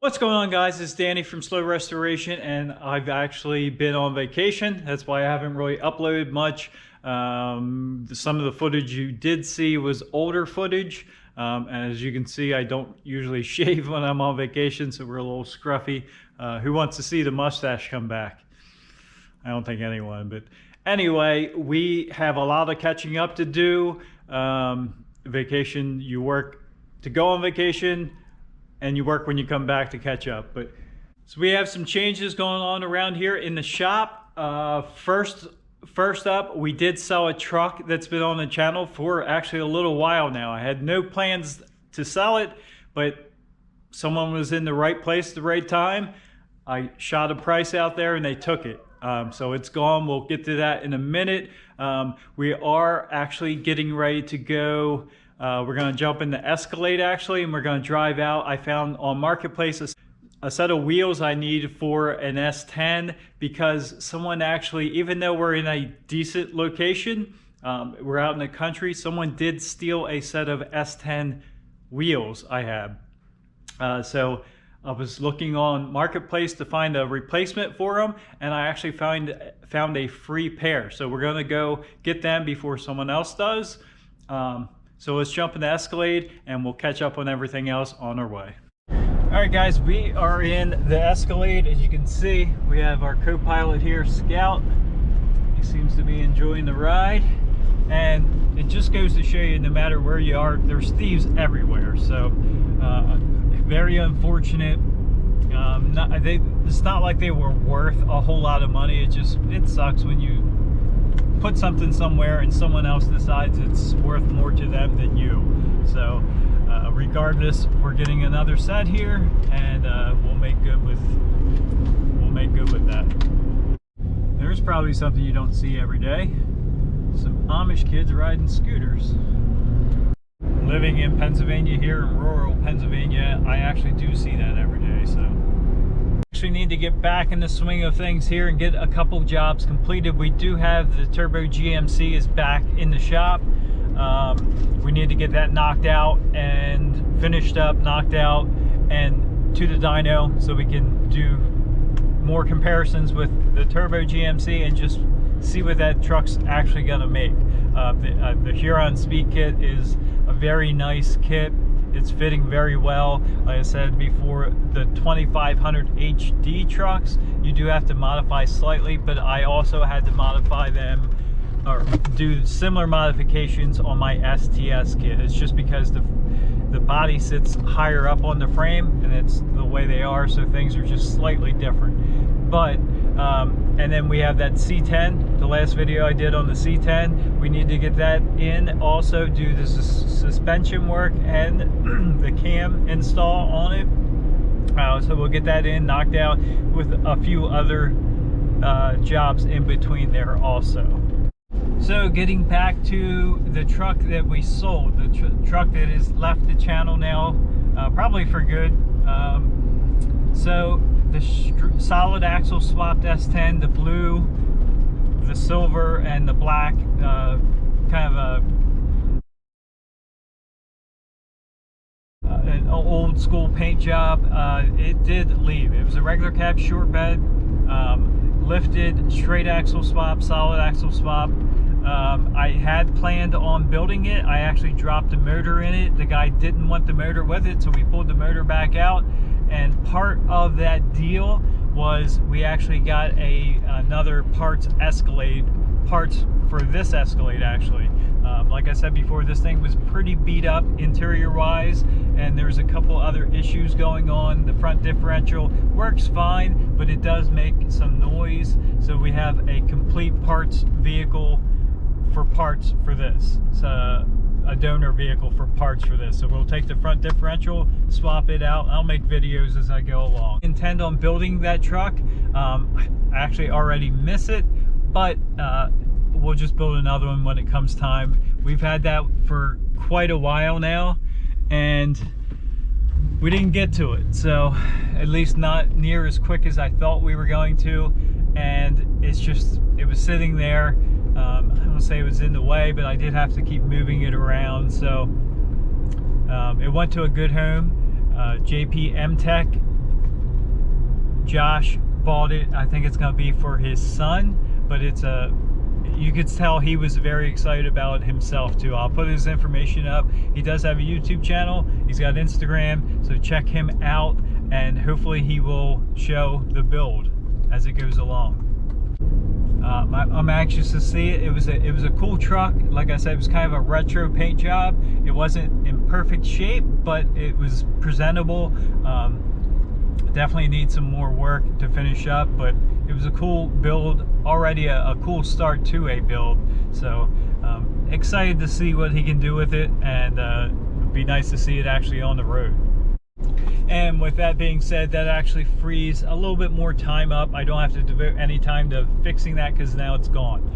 What's going on, guys? It's Danny from Slow Restoration, and I've actually been on vacation. That's why I haven't really uploaded much. Some of the footage you did see was older footage. As you can see, I don't usually shave when I'm on vacation, so we're a little scruffy. Who wants to see the mustache come back? I don't think anyone, but anyway, we have a lot of catching up to do. Vacation, you work to go on vacation, and you work when you come back to catch up. But so we have some changes going on around here in the shop. First up, we did sell a truck that's been on the channel for actually a little while now. I had no plans to sell it, but someone was in the right place at the right time. I shot a price out there and they took it. So it's gone. We'll get to that in a minute. We are actually getting ready to go. We're going to jump in the Escalade actually, and we're going to drive out. I found on Marketplace a set of wheels I need for an S10 because someone actually, even though we're in a decent location, we're out in the country, someone did steal a set of S10 wheels I have. So I was looking on Marketplace to find a replacement for them, and I actually found a free pair. So we're going to go get them before someone else does. So let's jump in the Escalade and we'll catch up on everything else on our way. All right, guys, we are in the Escalade. As you can see, we have our co-pilot here, Scout. He seems to be enjoying the ride. And it just goes to show you, no matter where you are, there's thieves everywhere. So very unfortunate. It's not like they were worth a whole lot of money. It sucks when you put something somewhere and someone else decides it's worth more to them than you. So regardless, we're getting another set here, and we'll make good with that. There's probably something you don't see every day. Some Amish kids riding scooters. Living in Pennsylvania here, in rural Pennsylvania, I actually do see that every day. So actually need to get back in the swing of things here and get a couple jobs completed. We do have the Turbo GMC is back in the shop. We need to get that knocked out and finished up, knocked out, and to the dyno so we can do more comparisons with the Turbo GMC and just see what that truck's actually gonna make. The Huron Speed Kit is a very nice kit. It's fitting very well. Like I said before, the 2500 HD trucks, you do have to modify slightly, but I also had to modify them or do similar modifications on my STS kit. It's just because the body sits higher up on the frame and it's the way they are, so things are just slightly different. But and then we have that C10, the last video I did on the C10. We need to get that in, also do the suspension work and the cam install on it. So we'll get that in, knocked out, with a few other jobs in between there also. So getting back to the truck that we sold, the truck that has left the channel now, probably for good. So the solid axle swapped S10, the blue, the silver, and the black, kind of an old school paint job. It did leave. It was a regular cab short bed, lifted, straight axle swap, solid axle swap. I had planned on building it. I actually dropped the motor in it. The guy didn't want the motor with it, so we pulled the motor back out. And part of that deal was we actually got another parts for this Escalade actually. Like I said before, this thing was pretty beat up interior wise, and there's a couple other issues going on. The front differential works fine, but it does make some noise. So we have a complete parts vehicle for parts for this. So a donor vehicle for parts for this. So we'll take the front differential, swap it out. I'll make videos as I go along. Intend on building that truck. I actually already miss it, but we'll just build another one when it comes time. We've had that for quite a while now, and we didn't get to it. So at least not near as quick as I thought we were going to. And it was sitting there. I don't say it was in the way, but I did have to keep moving it around. So it went to a good home. JP MTech Josh bought it. I think it's going to be for his son, but it's a, you could tell he was very excited about it himself too. I'll put his information up. He does have a YouTube channel. He's got Instagram, so check him out, and hopefully he will show the build as it goes along. I'm anxious to see it. It was a cool truck. Like I said, it was kind of a retro paint job. It wasn't in perfect shape, but it was presentable. Definitely needs some more work to finish up, but it was a cool build, already a cool start to a build. So excited to see what he can do with it, and it'd be nice to see it actually on the road. And with that being said, that actually frees a little bit more time up. I don't have to devote any time to fixing that because now it's gone.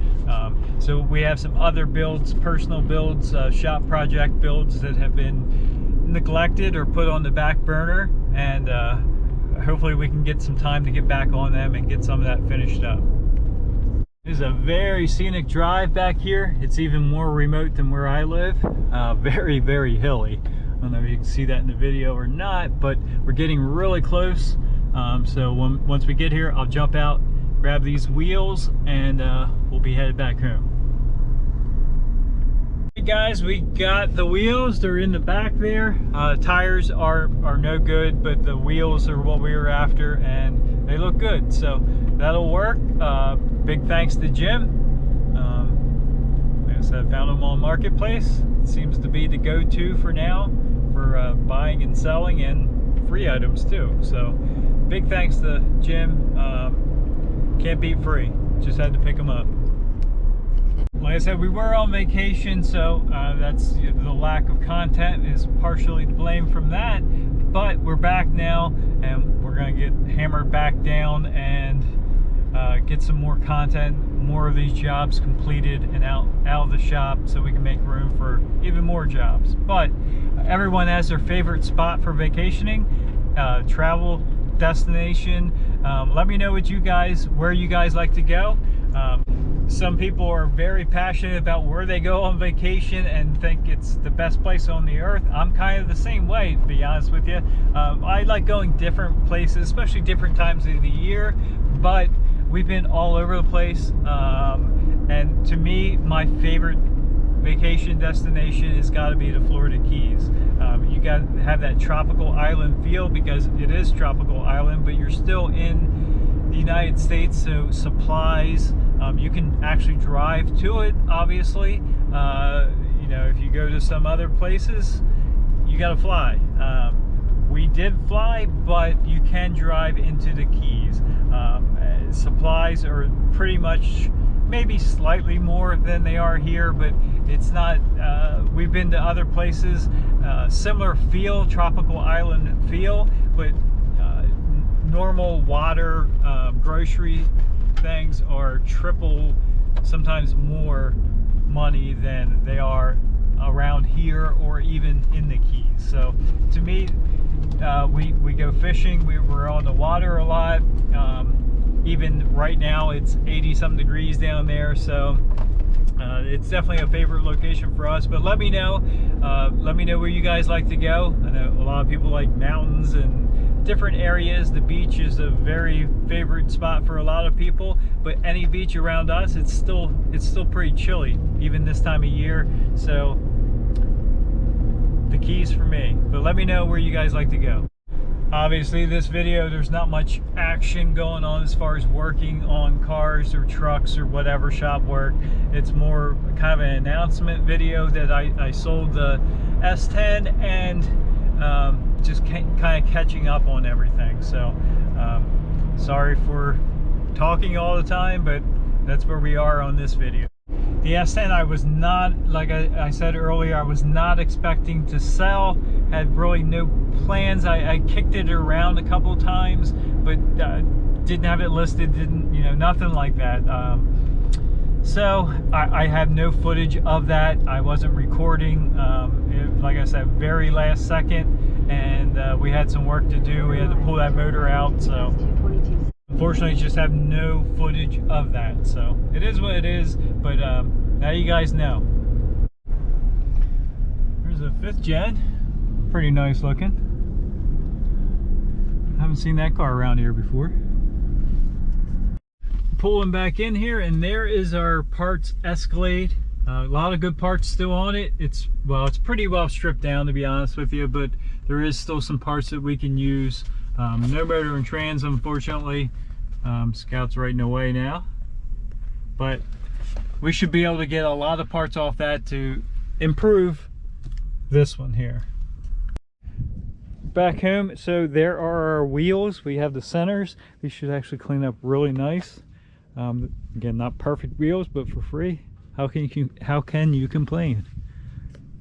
So we have some other builds, personal builds, shop project builds that have been neglected or put on the back burner, and hopefully we can get some time to get back on them and get some of that finished up. This is a very scenic drive back here. It's even more remote than where I live. Very, very hilly. I don't know if you can see that in the video or not, but we're getting really close. So once we get here, I'll jump out, grab these wheels, and we'll be headed back home. Hey guys, we got the wheels. They're in the back there. Tires are no good, but the wheels are what we were after, and they look good. So that'll work. Big thanks to Jim. Like I said, I found them on Marketplace. It seems to be the go-to for now for buying and selling, and free items too. So big thanks to Jim. Can't beat free. Just had to pick them up. Like I said, we were on vacation, so that's the lack of content is partially to blame from that. But we're back now, and we're gonna get hammered back down and get some more content, more of these jobs completed and out of the shop, so we can make room for even more jobs. But everyone has their favorite spot for vacationing, travel destination. Let me know where you guys like to go. Some people are very passionate about where they go on vacation and think it's the best place on the earth. I'm kind of the same way, to be honest with you. I like going different places, especially different times of the year, but we've been all over the place. And to me, my favorite vacation destination has got to be the Florida Keys. You got to have that tropical island feel, because it is tropical island, but you're still in the United States, so supplies, you can actually drive to it, obviously. You know, if you go to some other places, you got to fly. We did fly, but you can drive into the Keys. Supplies are pretty much, maybe slightly more than they are here, but it's not, we've been to other places, similar feel, tropical island feel, but normal water, grocery things are triple, sometimes more money than they are around here or even in the Keys. So to me, we go fishing, we're on the water a lot. Even right now it's 80-some degrees down there, so it's definitely a favorite location for us. But let me know where you guys like to go. I know a lot of people like mountains and different areas. The beach is a very favorite spot for a lot of people, but any beach around us, it's still pretty chilly even this time of year. So the Keys for me. But let me know where you guys like to go. Obviously this video, there's not much action going on as far as working on cars or trucks or whatever shop work. It's more kind of an announcement video that I sold the S10 and just kind of catching up on everything. So sorry for talking all the time, but that's where we are on this video. The S10, I was not, like I said earlier, I was not expecting to sell. Had really no plans. I kicked it around a couple times, but didn't have it listed, didn't, you know, nothing like that. So I have no footage of that. I wasn't recording. Like I said, very last second, and we had some work to do. We had to pull that motor out, so unfortunately just have no footage of that. So it is what it is, but now you guys know. There's a 5th gen, pretty nice looking. Haven't seen that car around here before. pulling back in here, and there is our parts Escalade. A lot of good parts still on it. It's pretty well stripped down, to be honest with you, but there is still some parts that we can use. No motor and trans, unfortunately. Scout's right in the way now, but we should be able to get a lot of parts off that to improve this one here. Back home, so there are our wheels. We have the centers. These should actually clean up really nice. Again, not perfect wheels, but for free. How can you complain?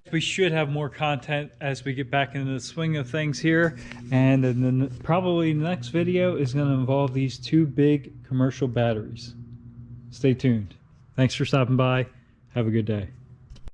We should have more content as we get back into the swing of things here, and then probably the next video is going to involve these two big commercial batteries. Stay tuned. Thanks for stopping by. Have a good day.